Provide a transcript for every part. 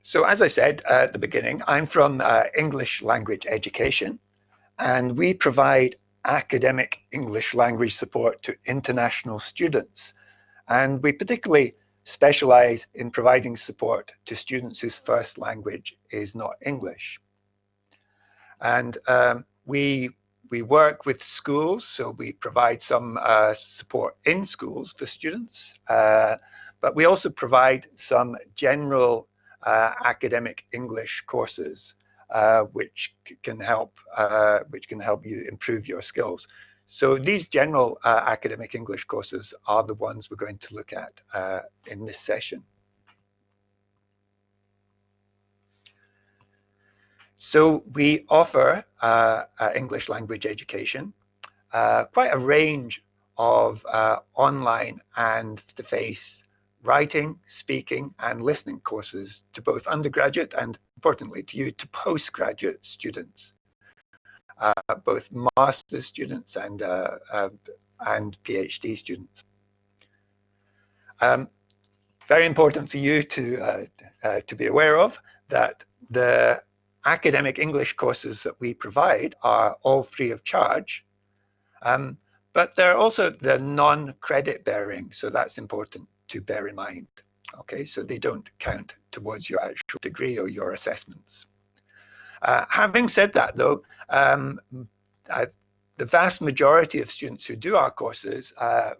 So as I said at the beginning, I'm from English Language Education, and we provide academic English language support to international students. And we particularly specialize in providing support to students whose first language is not English. And we work with schools, so we provide some support in schools for students, but we also provide some general academic English courses, which can help you improve your skills. So these general academic English courses are the ones we're going to look at in this session. So we offer English language education, quite a range of online and face-to-face writing, speaking, and listening courses to both undergraduate and, importantly to you, to postgraduate students, both master's students and PhD students. Very important for you to be aware of that the academic English courses that we provide are all free of charge, but they're also non-credit bearing, so that's important to bear in mind. Okay, so they don't count towards your actual degree or your assessments. Having said that, though, the vast majority of students who do our courses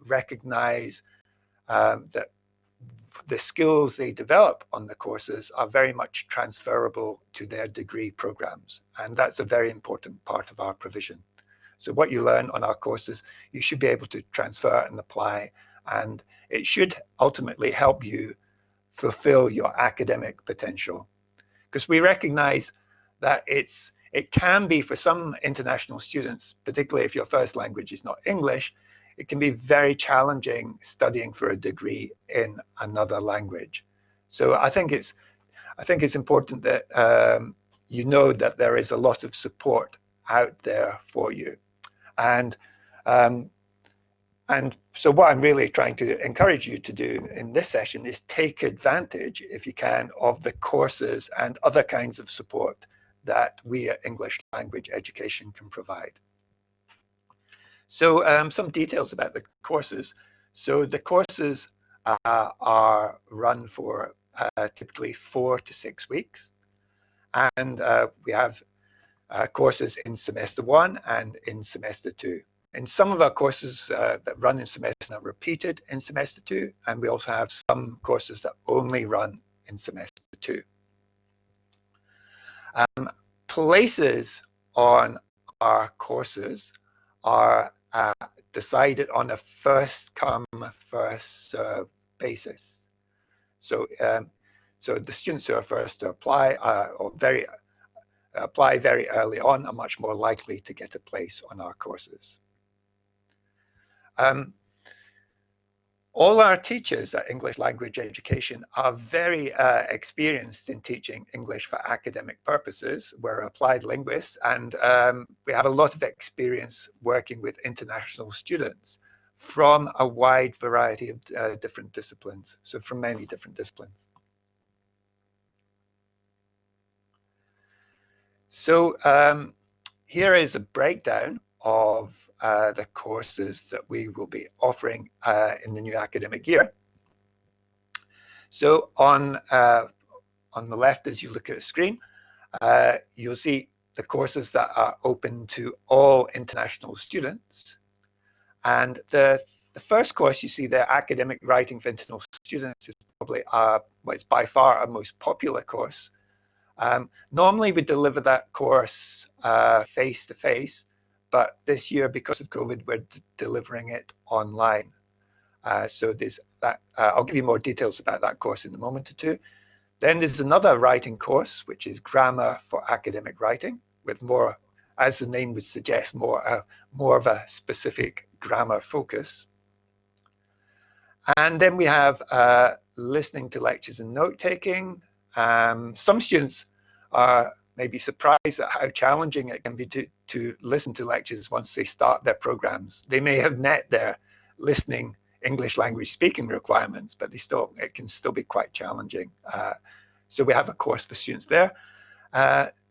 recognize that the skills they develop on the courses are very much transferable to their degree programs, and that's a very important part of our provision. So what you learn on our courses, you should be able to transfer and apply, and it should ultimately help you fulfill your academic potential. Because we recognize that it can be, for some international students, particularly if your first language is not English, it can be very challenging studying for a degree in another language. So I think it's important that you know that there is a lot of support out there for you. And so what I'm really trying to encourage you to do in this session is take advantage, if you can, of the courses and other kinds of support that we at English Language Education can provide. So some details about the courses. So the courses are run for typically 4 to 6 weeks. And we have courses in semester 1 and in semester 2. And some of our courses that run in semester are repeated in semester 2, and we also have some courses that only run in semester 2. Places on our courses are decided on a first-come, first-served basis. So, so the students who are first to apply apply very early on are much more likely to get a place on our courses. All our teachers at English Language Education are very experienced in teaching English for academic purposes. We're applied linguists, and we have a lot of experience working with international students from a wide variety of different disciplines, so from many different disciplines. So here is a breakdown of the courses that we will be offering in the new academic year. So on the left, as you look at the screen, you'll see the courses that are open to all international students. And the first course you see there, Academic Writing for International Students, is probably well, it's by far our most popular course. Normally we deliver that course face-to-face, but this year, because of COVID, we're delivering it online. So there's that. I'll give you more details about that course in a moment or two. Then there's another writing course, which is Grammar for Academic Writing, with more, as the name would suggest, more of a specific grammar focus. And then we have listening to lectures and note-taking. Some students are maybe surprised at how challenging it can be to listen to lectures once they start their programs. They may have met their listening English language speaking requirements, but it can still be quite challenging So we have a course for students there.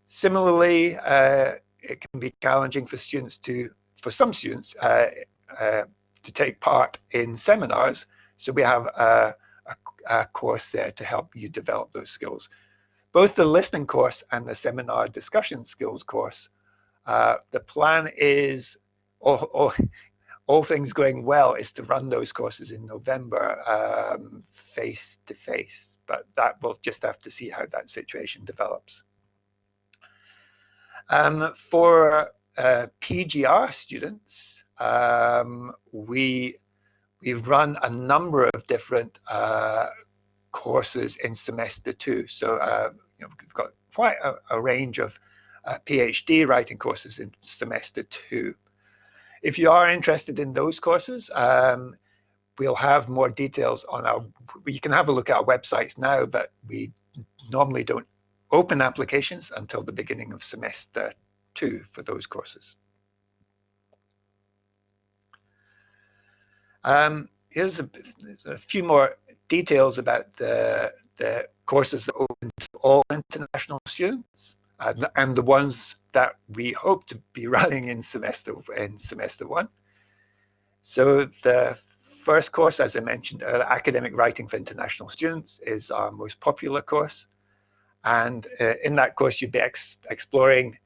Similarly, it can be challenging for some students to take part in seminars. So we have a course there to help you develop those skills. Both the listening course and the seminar discussion skills course, the plan is, all things going well, is to run those courses in November face to face, but that we'll just have to see how that situation develops. For PGR students, we run a number of different courses in semester 2. So we've got quite a range of PhD writing courses in semester 2. If you are interested in those courses, we'll have more details on you can have a look at our websites now, but we normally don't open applications until the beginning of semester 2 for those courses. Here's a few more details about the courses that are open to all international students, and the ones that we hope to be running in semester 1. So the first course, as I mentioned earlier, Academic Writing for International Students, is our most popular course. And in that course, you'd be exploring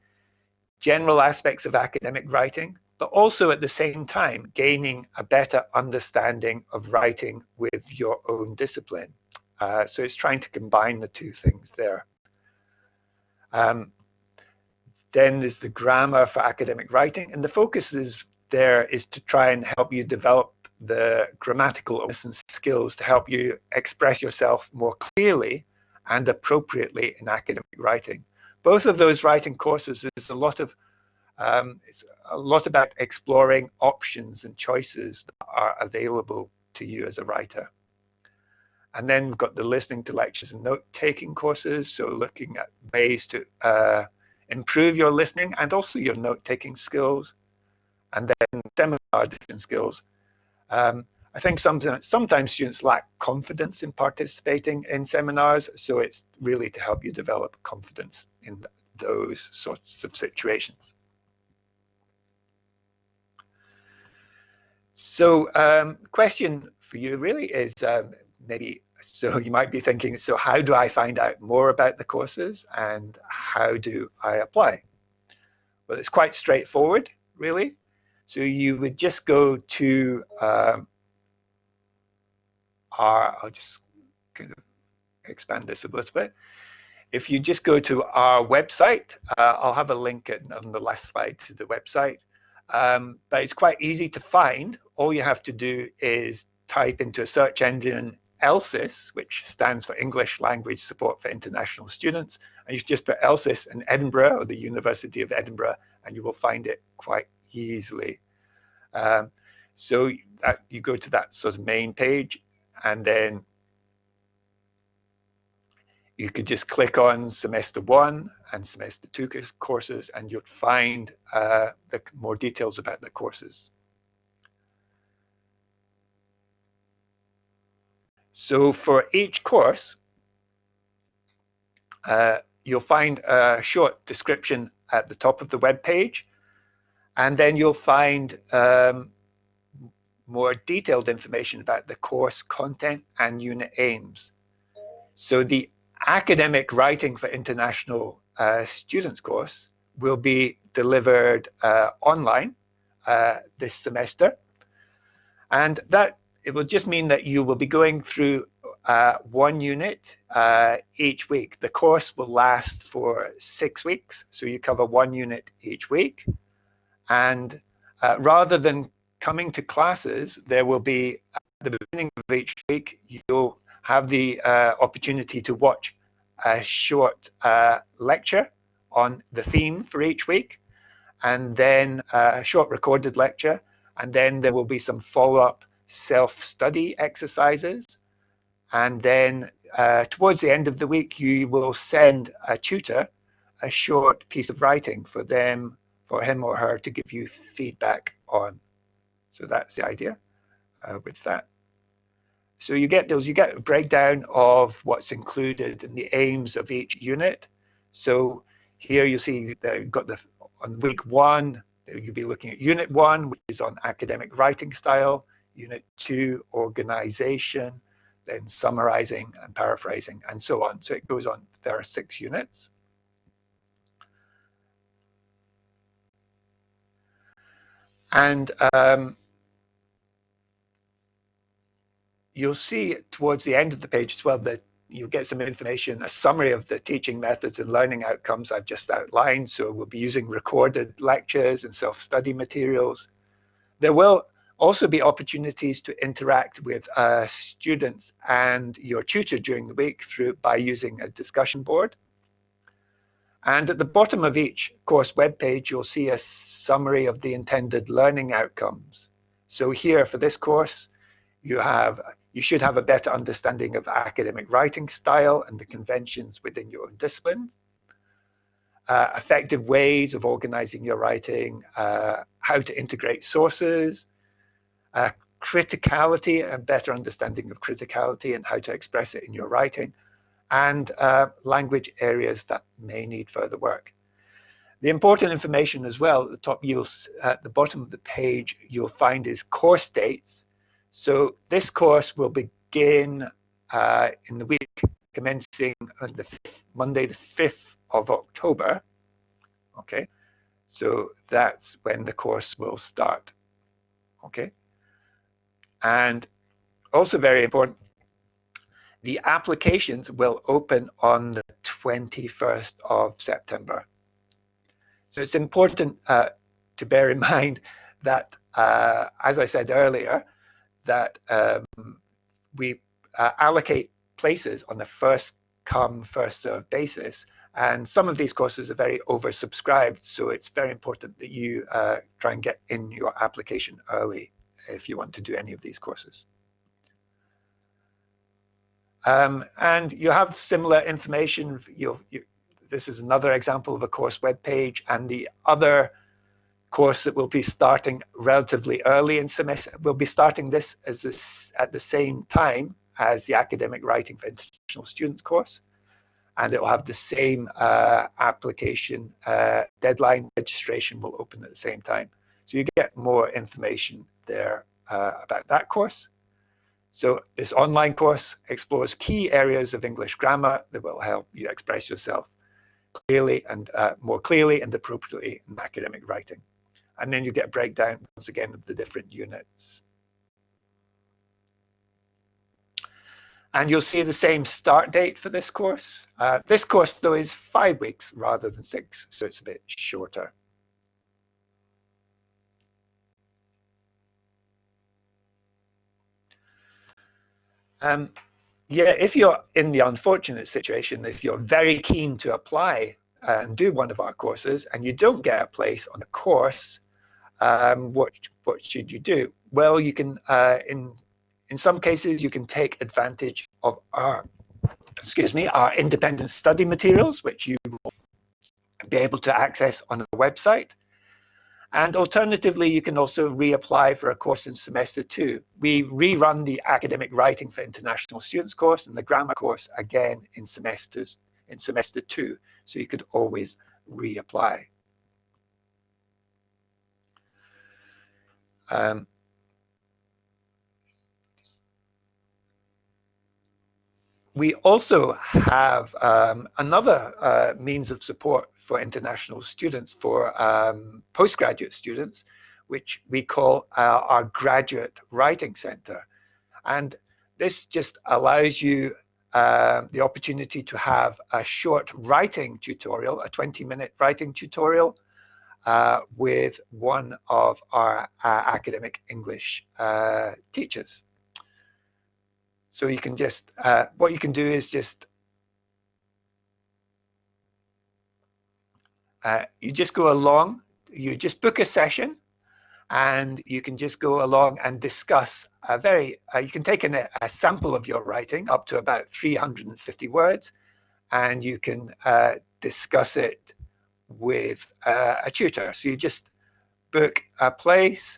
general aspects of academic writing, but also at the same time gaining a better understanding of writing with your own discipline. So it's trying to combine the two things there. Then there's the grammar for academic writing, and the focus is to try and help you develop the grammatical awareness and skills to help you express yourself more clearly and appropriately in academic writing. Both of those writing courses is it's a lot about exploring options and choices that are available to you as a writer. And then we've got the listening to lectures and note-taking courses, so looking at ways to improve your listening and also your note-taking skills. And then seminar different skills. I think sometimes students lack confidence in participating in seminars, so it's really to help you develop confidence in those sorts of situations. So question for you really is so you might be thinking, so how do I find out more about the courses and how do I apply? Well, it's quite straightforward, really. So you would just go to I'll just kind of expand this a little bit. If you just go to our website, I'll have a link on the last slide to the website. But it's quite easy to find. All you have to do is type into a search engine ELSIS, which stands for English Language Support for International Students, and you just put ELSIS in Edinburgh or the University of Edinburgh, and you will find it quite easily. So you go to that sort of main page, and then you could just click on semester 1 and semester 2 courses, and you'll find the more details about the courses. So for each course, you'll find a short description at the top of the web page, and then you'll find more detailed information about the course content and unit aims. So the Academic Writing for International Students course will be delivered online this semester, and that it will just mean that you will be going through one unit each week. The course will last for 6 weeks, so you cover one unit each week, and rather than coming to classes, there will be, at the beginning of each week, you'll have the opportunity to watch a short lecture on the theme for each week, and then a short recorded lecture, and then there will be some follow-up self-study exercises, and then towards the end of the week, you will send a tutor a short piece of writing for him or her to give you feedback on. So that's the idea with that. So you get a breakdown of what's included in the aims of each unit. So here you see that you've got on week 1, you'll be looking at unit 1, which is on academic writing style, unit 2, organization, then summarizing and paraphrasing, and so on. So it goes on. There are 6 units. And you'll see towards the end of the page as well that you'll get some information, a summary of the teaching methods and learning outcomes I've just outlined. So we'll be using recorded lectures and self-study materials. There will also be opportunities to interact with students and your tutor during the week by using a discussion board. And at the bottom of each course webpage, you'll see a summary of the intended learning outcomes. So here for this course, you should have a better understanding of academic writing style and the conventions within your own discipline, effective ways of organizing your writing, how to integrate sources, criticality, a better understanding of criticality and how to express it in your writing, and language areas that may need further work. The important information as well at the top, at the bottom of the page, you'll find is course dates. So this course will begin in the week commencing on Monday, the 5th of October. Okay, so that's when the course will start. Okay, and also very important, the applications will open on the 21st of September. So it's important to bear in mind that, as I said earlier, that we allocate places on a first come, first served basis. And some of these courses are very oversubscribed. So it's very important that you try and get in your application early if you want to do any of these courses. And you have similar information. This is another example of a course web page, and the other course that will be starting relatively early in semester. We'll be starting this at the same time as the Academic Writing for International Students course, and it will have the same application deadline. Registration will open at the same time. So you get more information there about that course. So this online course explores key areas of English grammar that will help you express yourself clearly and more clearly and appropriately in academic writing. And then you get a breakdown, once again, of the different units. And you'll see the same start date for this course. This course, though, is 5 weeks rather than 6, so it's a bit shorter. Yeah, if you're in the unfortunate situation, if you're very keen to apply and do one of our courses and you don't get a place on a course, what should you do? Well, you can, in some cases, you can take advantage of our independent study materials, which you will be able to access on our website. And alternatively, you can also reapply for a course in semester 2. We rerun the Academic Writing for International Students course and the grammar course again in semester 2. So you could always reapply. We also have another means of support for international students, for postgraduate students, which we call our Graduate Writing Center. And this just allows you the opportunity to have a short writing tutorial, a 20-minute writing tutorial with one of our academic English teachers. So you can just, what you can do is just, you just go along, you just book a session, and you can just go along and discuss you can take a sample of your writing up to about 350 words, and you can discuss it with a tutor. So you just book a place,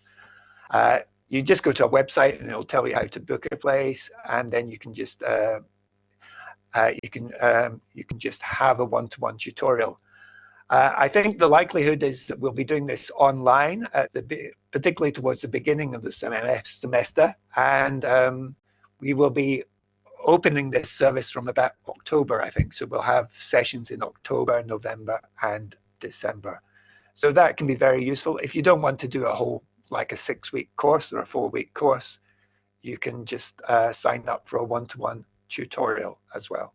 you just go to a website and it'll tell you how to book a place, and then you can just have a one-to-one tutorial. I think the likelihood is that we'll be doing this online, particularly towards the beginning of the semester, and we will be opening this service from about October, I think. So we'll have sessions in October, November, and December. So that can be very useful. If you don't want to do a whole, like a 6-week course or a 4-week course, you can just sign up for a one-to-one tutorial as well.